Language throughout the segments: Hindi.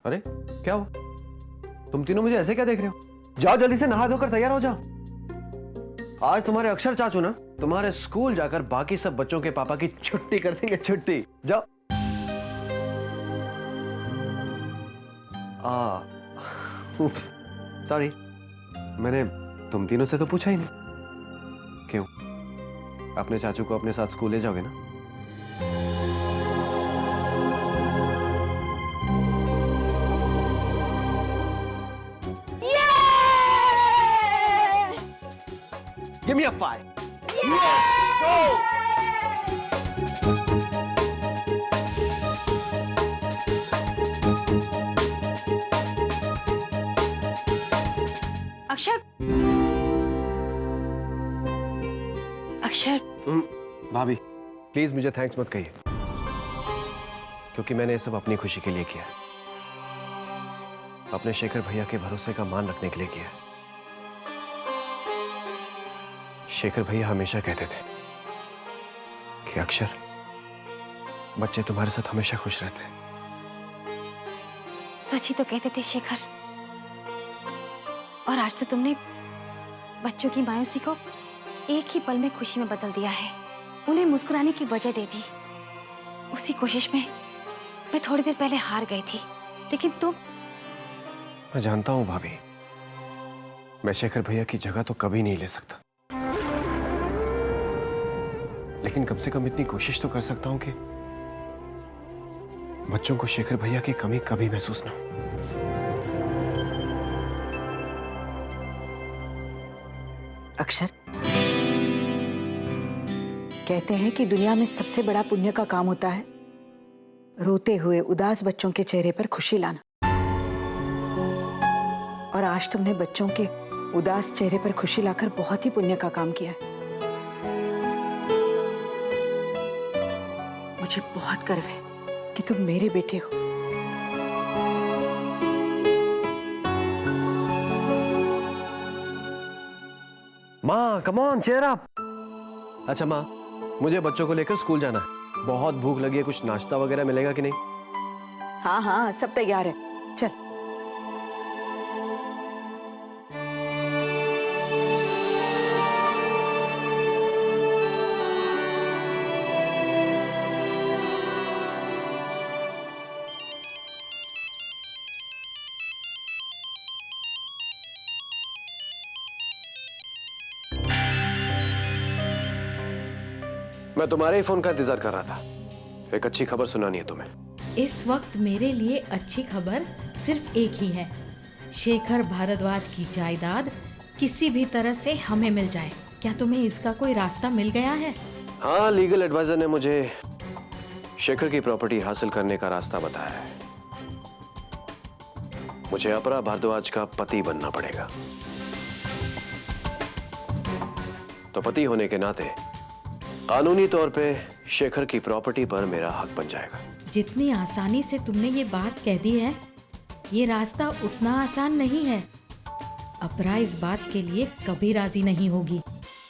अरे क्या हुआ? तुम तीनों मुझे ऐसे क्या देख रहे हो? जाओ जल्दी से नहा धोकर तैयार हो जाओ। आज तुम्हारे अक्षर चाचू ना तुम्हारे स्कूल जाकर बाकी सब बच्चों के पापा की छुट्टी कर देंगे। छुट्टी जाओ। उप्स, सॉरी, मैंने तुम तीनों से तो पूछा ही नहीं। क्यों? अपने चाचू को अपने साथ स्कूल ले जाओगे ना? Give me a 5. Yes, go! अक्षर, अक्षर, भाभी प्लीज मुझे थैंक्स मत कहिए, क्योंकि मैंने ये सब अपनी खुशी के लिए किया, अपने शेखर भैया के भरोसे का मान रखने के लिए किया। शेखर भैया हमेशा कहते थे कि अक्षर, बच्चे तुम्हारे साथ हमेशा खुश रहते हैं। सच ही तो कहते थे शेखर, और आज तो तुमने बच्चों की मायूसी को एक ही पल में खुशी में बदल दिया है, उन्हें मुस्कुराने की वजह दे दी। उसी कोशिश में मैं थोड़ी देर पहले हार गई थी, लेकिन तुम। मैं जानता हूं भाभी, मैं शेखर भैया की जगह तो कभी नहीं ले सकता, लेकिन कम से कम इतनी कोशिश तो कर सकता हूं कि बच्चों को शेखर भैया की कमी कभी महसूस ना हो। अक्षर, कहते हैं कि दुनिया में सबसे बड़ा पुण्य का काम होता है रोते हुए उदास बच्चों के चेहरे पर खुशी लाना, और आज तुमने बच्चों के उदास चेहरे पर खुशी लाकर बहुत ही पुण्य का काम किया है। मुझे बहुत गर्व है कि तुम मेरे बेटे हो। माँ कम ऑन, चेयर अप। अच्छा माँ, मुझे बच्चों को लेकर स्कूल जाना है, बहुत भूख लगी है, कुछ नाश्ता वगैरह मिलेगा कि नहीं? हाँ हाँ, सब तैयार है, चल। मैं तुम्हारे ही फोन का इंतजार कर रहा था, एक अच्छी खबर सुनानी है तुम्हें। इस वक्त मेरे लिए अच्छी खबर सिर्फ एक ही है, शेखर भारद्वाज की जायदाद किसी भी तरह से हमें मिल जाए। क्या तुम्हें इसका कोई रास्ता मिल गया है? हाँ, लीगल एडवाइजर ने मुझे शेखर की प्रॉपर्टी हासिल करने का रास्ता बताया है। मुझे अपरा भारद्वाज का पति बनना पड़ेगा, तो पति होने के नाते कानूनी तौर पे शेखर की प्रॉपर्टी पर मेरा हक बन जाएगा। जितनी आसानी से तुमने ये बात कह दी है, ये रास्ता उतना आसान नहीं है। अपरा इस बात के लिए कभी राजी नहीं होगी।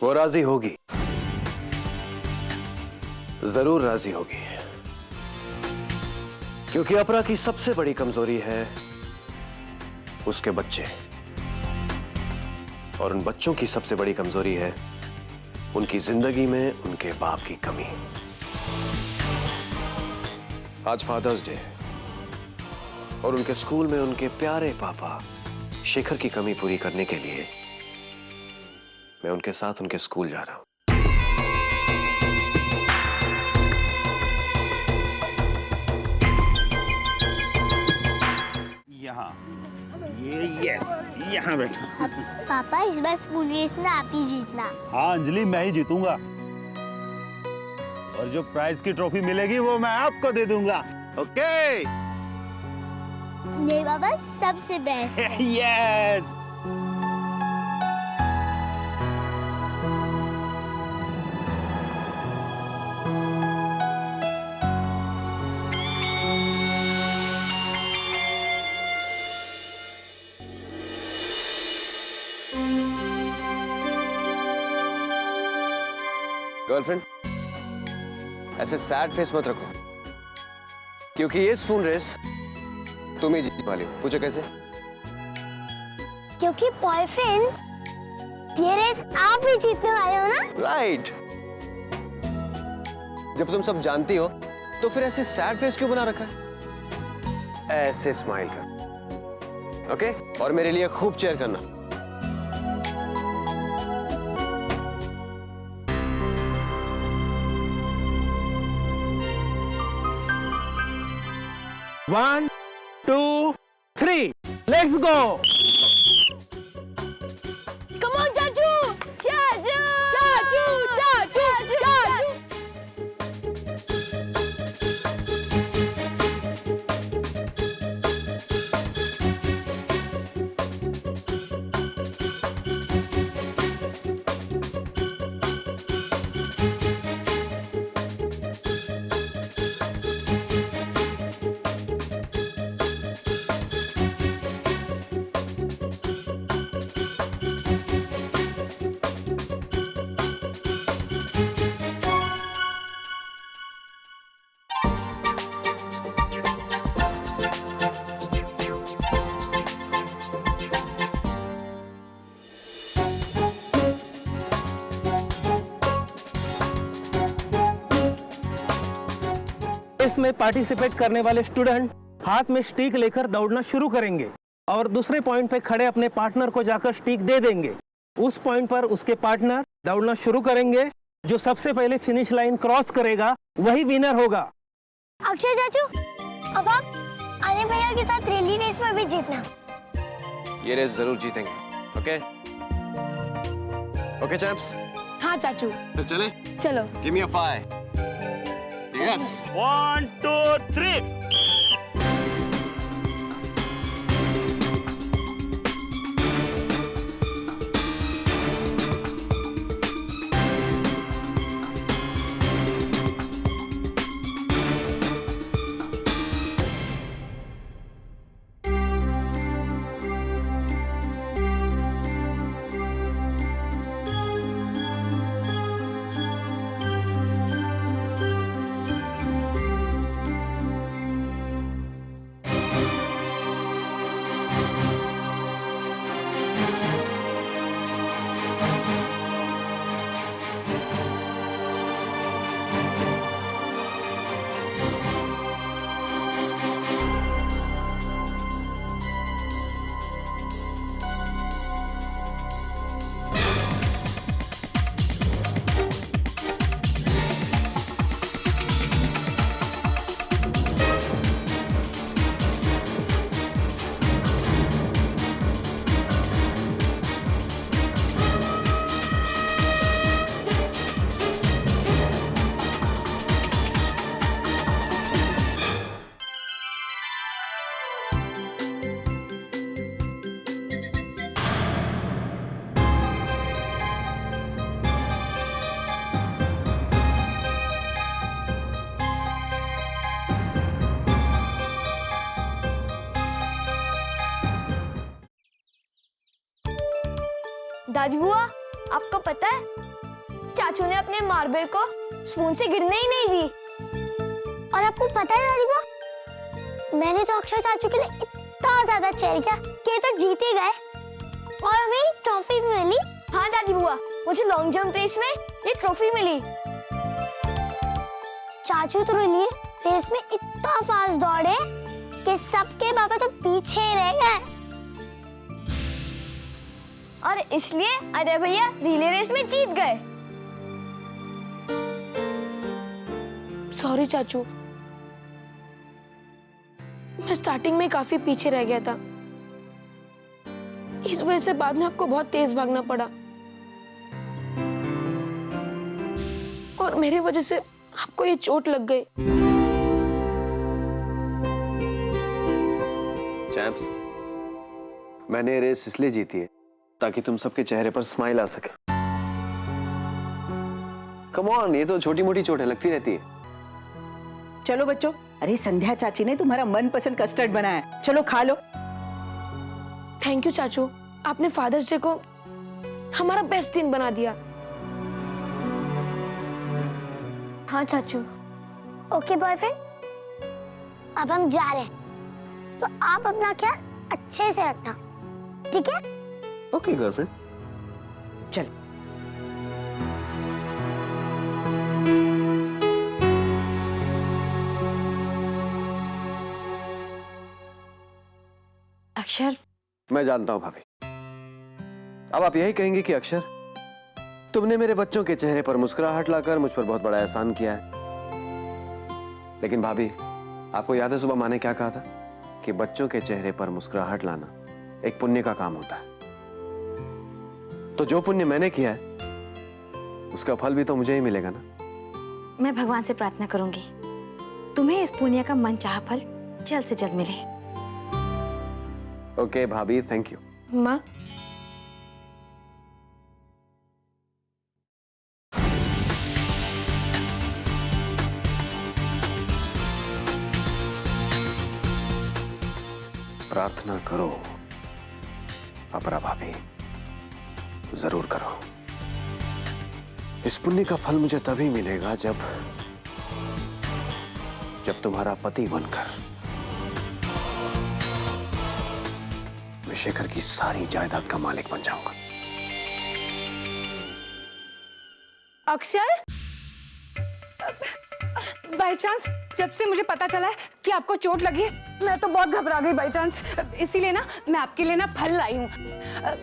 वो राजी होगी, जरूर राजी होगी, क्योंकि अपरा की सबसे बड़ी कमजोरी है उसके बच्चे, और उन बच्चों की सबसे बड़ी कमजोरी है उनकी जिंदगी में उनके बाप की कमी। आज फादर्स डे है, और उनके स्कूल में उनके प्यारे पापा शेखर की कमी पूरी करने के लिए मैं उनके साथ उनके स्कूल जा रहा हूं। यहाँ ये यस, यहाँ बैठो। पापा इस बार स्कूल रेस ना आप ही जीतना। हाँ अंजलि, मैं ही जीतूंगा, और जो प्राइज की ट्रॉफी मिलेगी वो मैं आपको दे दूंगा। ओके? मेरे पापा सबसे बेस्ट। यस। गर्लफ्रेंड, ऐसे सैड फेस मत रखो, क्योंकि ये स्पून रेस तुम ही जीतने वाली हो। पूछो कैसे? क्योंकि बॉयफ्रेंड ये रेस आप ही जीतने वाले हो ना। राइट। जब तुम सब जानती हो तो फिर ऐसे सैड फेस क्यों बना रखा है? ऐसे स्माइल कर, ओके? और मेरे लिए खूब चेयर करना। One, two, three, let's go. Come on चाचू, चाचू, चाचू, चाचू, चाचू। इसमें पार्टिसिपेट करने वाले स्टूडेंट हाथ में स्टिक लेकर दौड़ना शुरू करेंगे और दूसरे पॉइंट पे खड़े अपने पार्टनर को जाकर स्टिक दे देंगे। उस पॉइंट पर उसके पार्टनर दौड़ना शुरू करेंगे। जो सबसे पहले फिनिश लाइन क्रॉस करेगा वही विनर होगा। अक्षय चाचू, अब आप आने भैया के साथ रैली रेस में भी जीतना। ये रेस जरूर जीतेंगे, ओके? Okay champs? हाँ चाचू, तो चले? चलो। गिव मी अ 5। यस। 1, 2, 3। दादी बुआ, आपको पता है चाचू ने अपने मार्बल को स्पून से गिरने ही नहीं दी। और आपको पता है दादी बुआ, मैंने तो अक्षय चाचू के लिए इतना ज्यादा चेयर किया कि ये तो जीत ही गए और हमें ट्रॉफी भी मिली। हाँ दादी बुआ, मुझे लॉन्ग जंप रेस में ये ट्रॉफी मिली। चाचू तो लिए रेस में इतना फास्ट दौड़े कि सबके पापा तो पीछे ही रह गए और इसलिए अजय भैया रिले रेस में जीत गए। सॉरी चाचू, मैं स्टार्टिंग में काफी पीछे रह गया था। इस वजह से बाद में आपको बहुत तेज भागना पड़ा और मेरी वजह से आपको ये चोट लग गई। चैंप्स, मैंने रेस इसलिए जीती है ताकि तुम सबके चेहरे पर स्माइल आ सके। कम ऑन, ये तो छोटी मोटी चोटें लगती रहती है। चलो बच्चों, अरे संध्या चाची ने तुम्हारा मनपसंद कस्टर्ड बनाया है, चलो खा लो। थैंक यू चाचू, आपने फादर्स डे को हमारा बेस्ट दिन बना दिया। हाँ चाचू। ओके बॉयफ्रेंड, अब हम जा रहे हैं, तो आप अपना ख्याल अच्छे से रखना, ठीक है? Okay girlfriend. चल। अक्षर, मैं जानता हूं भाभी, अब आप यही कहेंगे कि अक्षर, तुमने मेरे बच्चों के चेहरे पर मुस्कुराहट लाकर मुझ पर बहुत बड़ा एहसान किया है। लेकिन भाभी, आपको याद है सुबह माँ ने क्या कहा था कि बच्चों के चेहरे पर मुस्कुराहट लाना एक पुण्य का काम होता है। तो जो पुण्य मैंने किया है उसका फल भी तो मुझे ही मिलेगा ना। मैं भगवान से प्रार्थना करूंगी तुम्हें इस पुण्य का मनचाहा फल जल्द से जल्द मिले। ओके भाभी, थैंक यू। माँ, प्रार्थना करो अपरा भाभी, जरूर करो। इस पुण्य का फल मुझे तभी मिलेगा जब तुम्हारा पति बनकर मैं शेखर की सारी जायदाद का मालिक बन जाऊंगा। अक्षर, बाय चांस जब से मुझे पता चला है कि आपको चोट लगी है, मैं तो बहुत घबरा गई बाय चांस। इसीलिए ना मैं आपके लिए ना फल लाई हूँ।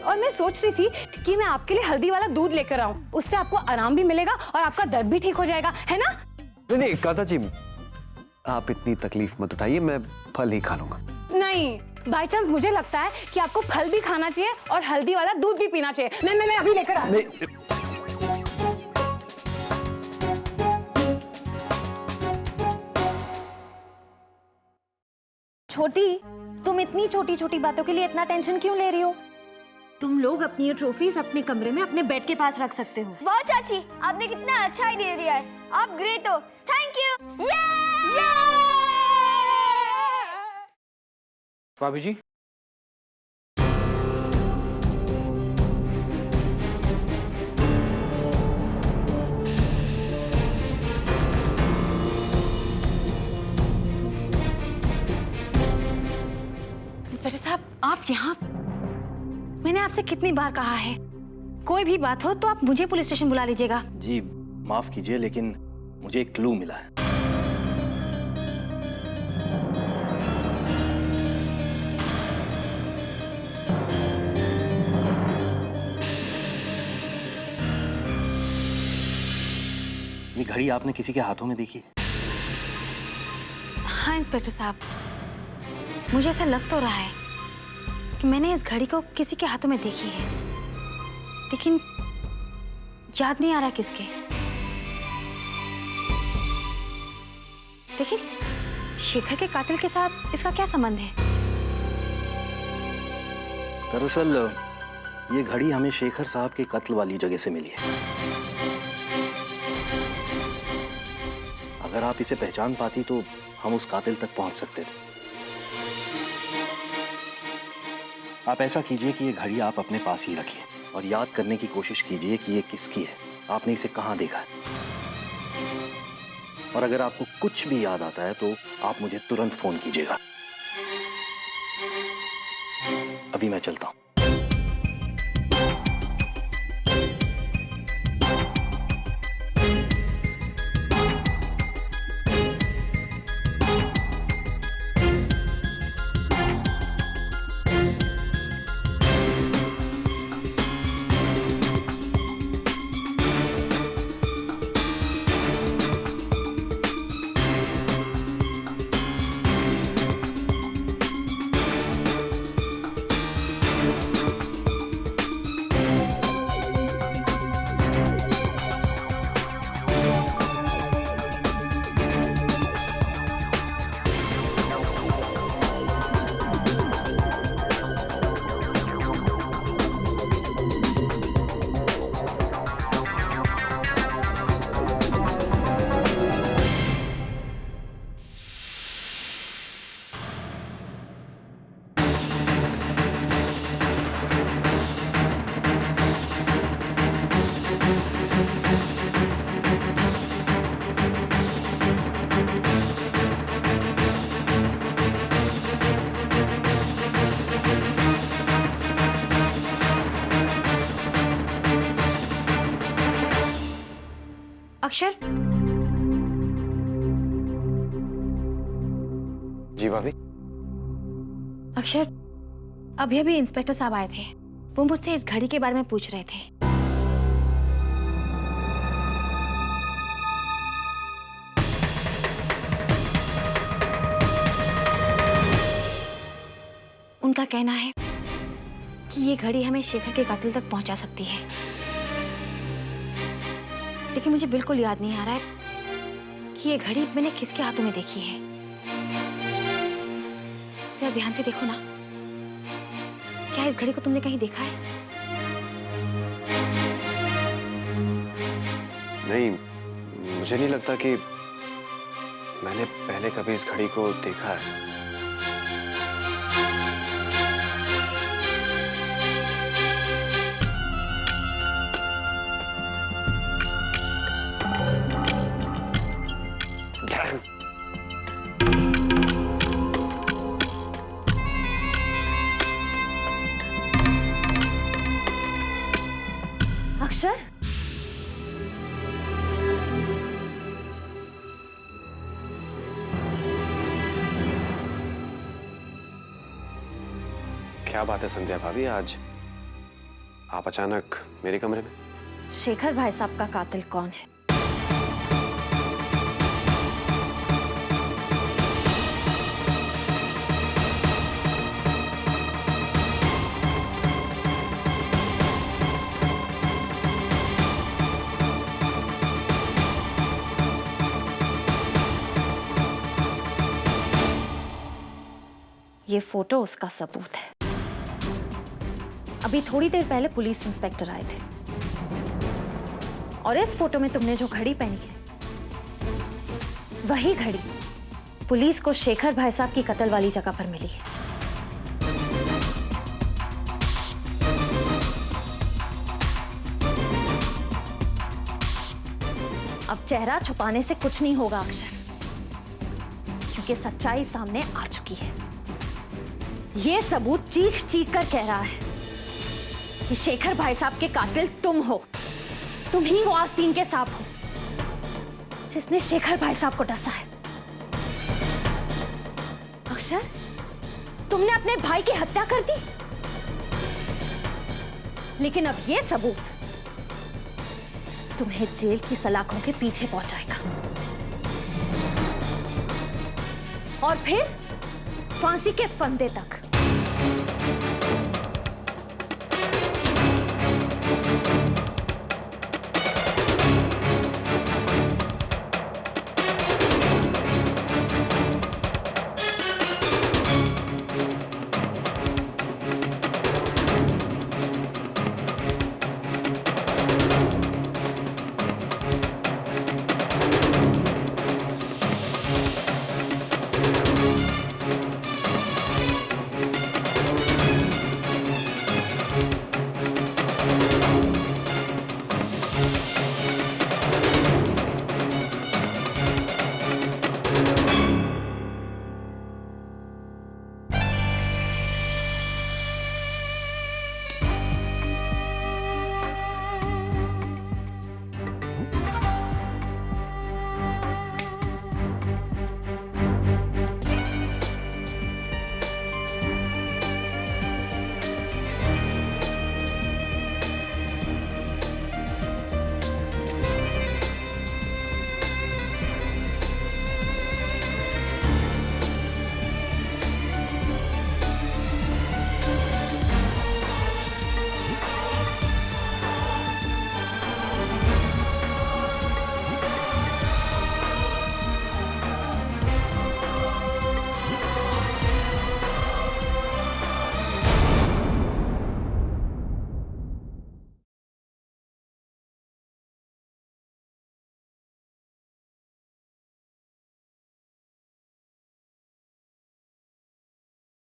और मैं सोच रही थी कि मैं आपके लिए हल्दी वाला दूध लेकर आऊं, उससे आपको आराम भी मिलेगा और आपका दर्द भी ठीक हो जाएगा, है ना? नहीं काका जी, आप इतनी तकलीफ मत उठाइए, मैं फल ही खा लूंगा। नहीं, बाय चांस मुझे लगता है कि आपको फल भी खाना चाहिए और हल्दी वाला दूध भी पीना चाहिए। मैं अभी लेकर आ रही हूं। छोटी, तुम इतनी छोटी छोटी बातों के लिए इतना टेंशन क्यों ले रही हो? तुम लोग अपनी ये ट्रॉफीज अपने कमरे में अपने बेड के पास रख सकते हो। वाह चाची, आपने कितना अच्छा आइडिया दिया है। आप ग्रेट हो, थैंक यू। भाभी जी, इंस्पेक्टर साहब, आप यहाँ? मैंने आपसे कितनी बार कहा है, कोई भी बात हो तो आप मुझे पुलिस स्टेशन बुला लीजिएगा। जी माफ कीजिए, लेकिन मुझे एक क्लू मिला है। ये घड़ी आपने किसी के हाथों में देखी है? हाँ इंस्पेक्टर साहब, मुझे ऐसा लग तो रहा है कि मैंने इस घड़ी को किसी के हाथों में देखी है, लेकिन याद नहीं आ रहा किसके। लेकिन शेखर के कातिल के साथ इसका क्या संबंध है? दरअसल ये घड़ी हमें शेखर साहब के कत्ल वाली जगह से मिली है। अगर आप इसे पहचान पाती तो हम उस कातिल तक पहुंच सकते थे। आप ऐसा कीजिए कि ये घड़ी आप अपने पास ही रखिए और याद करने की कोशिश कीजिए कि ये किसकी है, आपने इसे कहां देखा है। और अगर आपको कुछ भी याद आता है तो आप मुझे तुरंत फोन कीजिएगा। अभी मैं चलता हूं। अक्षर, जी भाभी। अक्षर, अभी अभी इंस्पेक्टर साहब आए थे। वो मुझसे इस घड़ी के बारे में पूछ रहे थे। उनका कहना है कि ये घड़ी हमें शेखर के कातिल तक पहुंचा सकती है, लेकिन मुझे बिल्कुल याद नहीं आ रहा है कि ये घड़ी मैंने किसके हाथों में देखी है। जरा ध्यान से देखो ना, क्या इस घड़ी को तुमने कहीं देखा है? नहीं, मुझे नहीं लगता कि मैंने पहले कभी इस घड़ी को देखा है। अक्षर, क्या बात है संध्या भाभी, आज आप अचानक मेरे कमरे में? शेखर भाई साहब का कातिल कौन है? ये फोटो उसका सबूत है। अभी थोड़ी देर पहले पुलिस इंस्पेक्टर आए थे और इस फोटो में तुमने जो घड़ी पहनी है, वही घड़ी पुलिस को शेखर भाई साहब की कत्ल वाली जगह पर मिली है। अब चेहरा छुपाने से कुछ नहीं होगा अक्षर, क्योंकि सच्चाई सामने आ चुकी है। ये सबूत चीख चीख कर कह रहा है कि शेखर भाई साहब के कातिल तुम हो। तुम ही वो आस्तीन के सांप हो जिसने शेखर भाई साहब को डसा है। अक्षर, तुमने अपने भाई की हत्या कर दी, लेकिन अब ये सबूत तुम्हें जेल की सलाखों के पीछे पहुंचाएगा और फिर फांसी के फंदे तक।